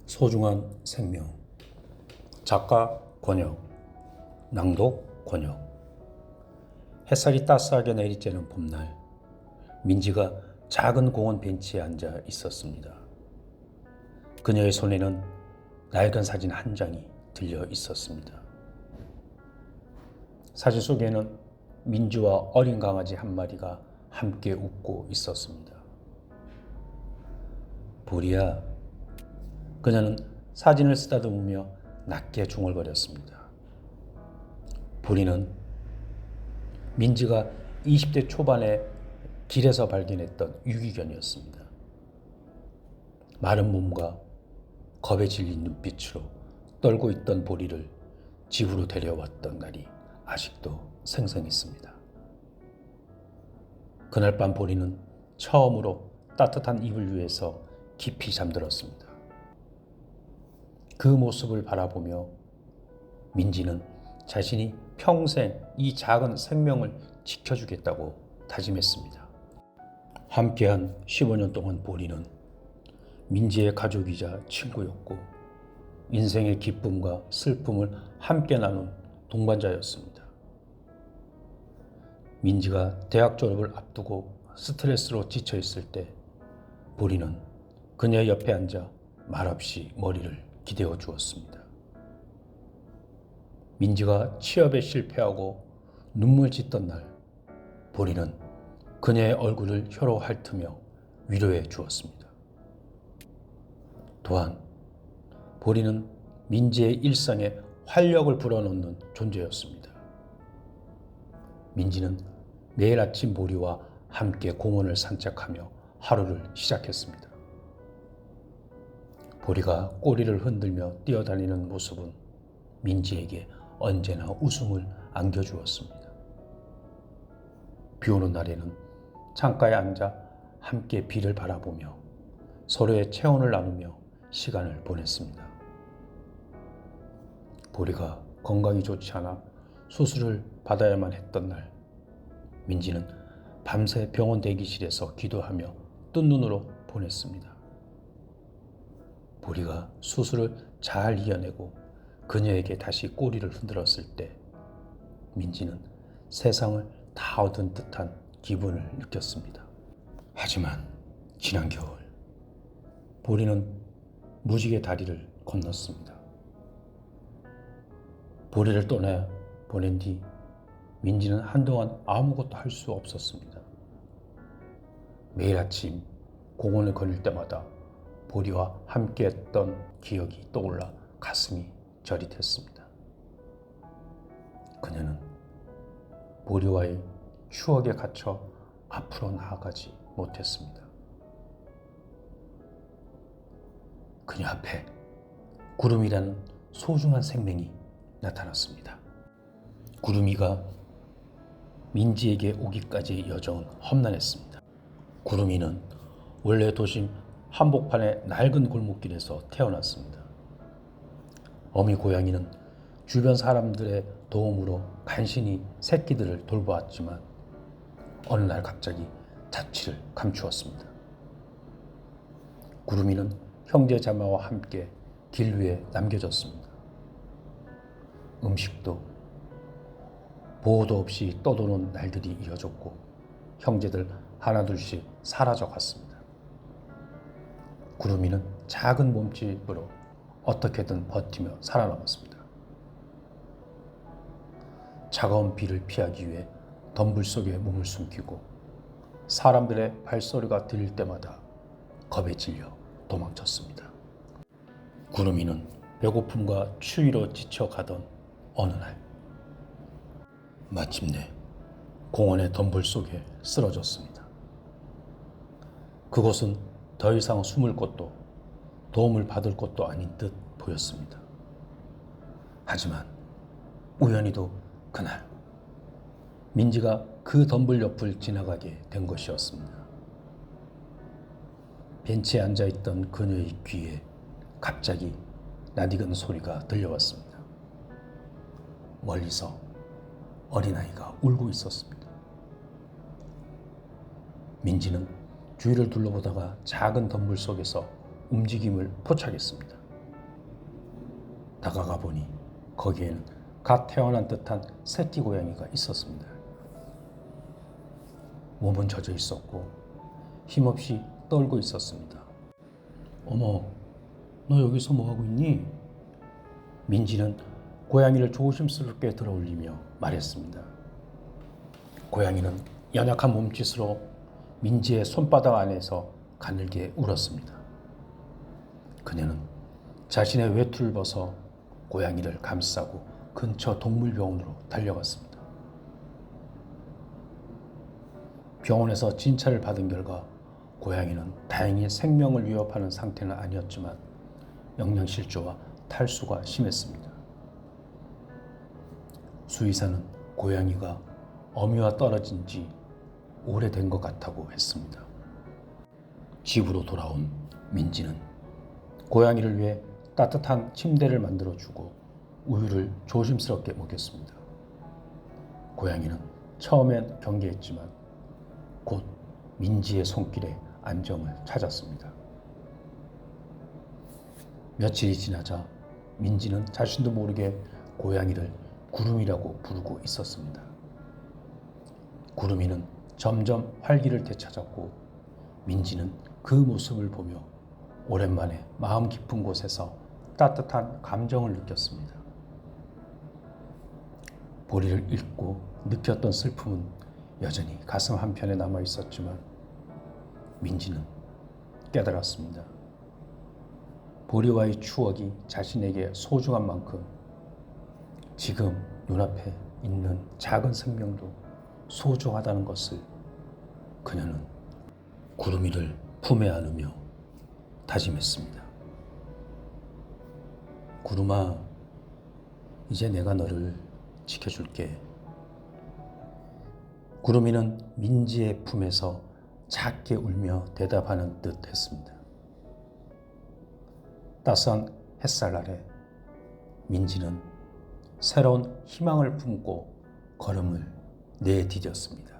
소중한 생명. 작가 권혁, 낭독 권혁. 햇살이 따스하게 내리쬐는 봄날, 민지가 작은 공원 벤치에 앉아 있었습니다. 그녀의 손에는 낡은 사진 한 장이 들려 있었습니다. 사진 속에는 민지와 어린 강아지 한 마리가 함께 웃고 있었습니다. 보리야, 그녀는 사진을 쓰다듬으며 낮게 중얼거렸습니다. 보리는 민지가 20대 초반에 길에서 발견했던 유기견이었습니다. 마른 몸과 겁에 질린 눈빛으로 떨고 있던 보리를 집으로 데려왔던 날이 아직도 생생했습니다. 그날 밤 보리는 처음으로 따뜻한 이불 위에서 깊이 잠들었습니다. 그 모습을 바라보며 민지는 자신이 평생 이 작은 생명을 지켜주겠다고 다짐했습니다. 함께한 15년 동안 보리는 민지의 가족이자 친구였고 인생의 기쁨과 슬픔을 함께 나눈 동반자였습니다. 민지가 대학 졸업을 앞두고 스트레스로 지쳐 있을 때 보리는 그녀의 옆에 앉아 말없이 머리를 기대어 주었습니다. 민지가 취업에 실패하고 눈물 짓던 날, 보리는 그녀의 얼굴을 혀로 핥으며 위로해 주었습니다. 또한 보리는 민지의 일상에 활력을 불어넣는 존재였습니다. 민지는 매일 아침 보리와 함께 공원을 산책하며 하루를 시작했습니다. 보리가 꼬리를 흔들며 뛰어다니는 모습은 민지에게 언제나 웃음을 안겨주었습니다. 비 오는 날에는 창가에 앉아 함께 비를 바라보며 서로의 체온을 나누며 시간을 보냈습니다. 보리가 건강이 좋지 않아 수술을 받아야만 했던 날, 민지는 밤새 병원 대기실에서 기도하며 뜬 눈으로 보냈습니다. 보리가 수술을 잘 이겨내고 그녀에게 다시 꼬리를 흔들었을 때 민지는 세상을 다 얻은 듯한 기분을 느꼈습니다. 하지만 지난 겨울 보리는 무지개 다리를 건넜습니다. 보리를 떠나 보낸 뒤 민지는 한동안 아무것도 할 수 없었습니다. 매일 아침 공원을 거닐 때마다 보리와 함께했던 기억이 떠올라 가슴이 저릿했습니다. 그녀는 보리와의 추억에 갇혀 앞으로 나아가지 못했습니다. 그녀 앞에 구름이라는 소중한 생명이 나타났습니다. 구름이가 민지에게 오기까지의 여정은 험난했습니다. 구름이는 원래 도심 한복판의 낡은 골목길에서 태어났습니다. 어미 고양이는 주변 사람들의 도움으로 간신히 새끼들을 돌보았지만 어느 날 갑자기 자취를 감추었습니다. 구름이는 형제 자매와 함께 길 위에 남겨졌습니다. 음식도 보호도 없이 떠도는 날들이 이어졌고 형제들 하나둘씩 사라져 갔습니다. 구름이는 작은 몸집으로 어떻게든 버티며 살아남았습니다. 차가운 비를 피하기 위해 덤불 속에 몸을 숨기고 사람들의 발소리가 들릴 때마다 겁에 질려 도망쳤습니다. 구름이는 배고픔과 추위로 지쳐가던 어느 날 마침내 공원의 덤불 속에 쓰러졌습니다. 그곳은 더 이상 숨을 곳도 도움을 받을 곳도 아닌 듯 보였습니다. 하지만 우연히도 그날 민지가 그 덤불 옆을 지나가게 된 것이었습니다. 벤치에 앉아있던 그녀의 귀에 갑자기 낯익은 소리가 들려왔습니다. 멀리서 어린아이가 울고 있었습니다. 민지는 주위를 둘러보다가 작은 덤불 속에서 움직임을 포착했습니다. 다가가 보니 거기에는 갓 태어난 듯한 새끼 고양이가 있었습니다. 몸은 젖어 있었고 힘없이 떨고 있었습니다. 어머, 너 여기서 뭐하고 있니? 민지는 고양이를 조심스럽게 들어올리며 말했습니다. 고양이는 연약한 몸짓으로 민지의 손바닥 안에서 가늘게 울었습니다. 그녀는 자신의 외투를 벗어 고양이를 감싸고 근처 동물병원으로 달려갔습니다. 병원에서 진찰을 받은 결과 고양이는 다행히 생명을 위협하는 상태는 아니었지만 영양실조와 탈수가 심했습니다. 수의사는 고양이가 어미와 떨어진 지 오래된 것 같다고 했습니다. 집으로 돌아온 민지는 고양이를 위해 따뜻한 침대를 만들어주고 우유를 조심스럽게 먹였습니다. 고양이는 처음엔 경계했지만 곧 민지의 손길에 안정을 찾았습니다. 며칠이 지나자 민지는 자신도 모르게 고양이를 구름이라고 부르고 있었습니다. 구름이는 점점 활기를 되찾았고 민지는 그 모습을 보며 오랜만에 마음 깊은 곳에서 따뜻한 감정을 느꼈습니다. 보리를 읽고 느꼈던 슬픔은 여전히 가슴 한편에 남아 있었지만 민지는 깨달았습니다. 보리와의 추억이 자신에게 소중한 만큼 지금 눈앞에 있는 작은 생명도 소중하다는 것을 그녀는 구름이를 품에 안으며 다짐했습니다. 구름아, 이제 내가 너를 지켜줄게. 구름이는 민지의 품에서 작게 울며 대답하는 듯 했습니다. 따스한 햇살 아래 민지는 새로운 희망을 품고 걸음을 내디뎠습니다.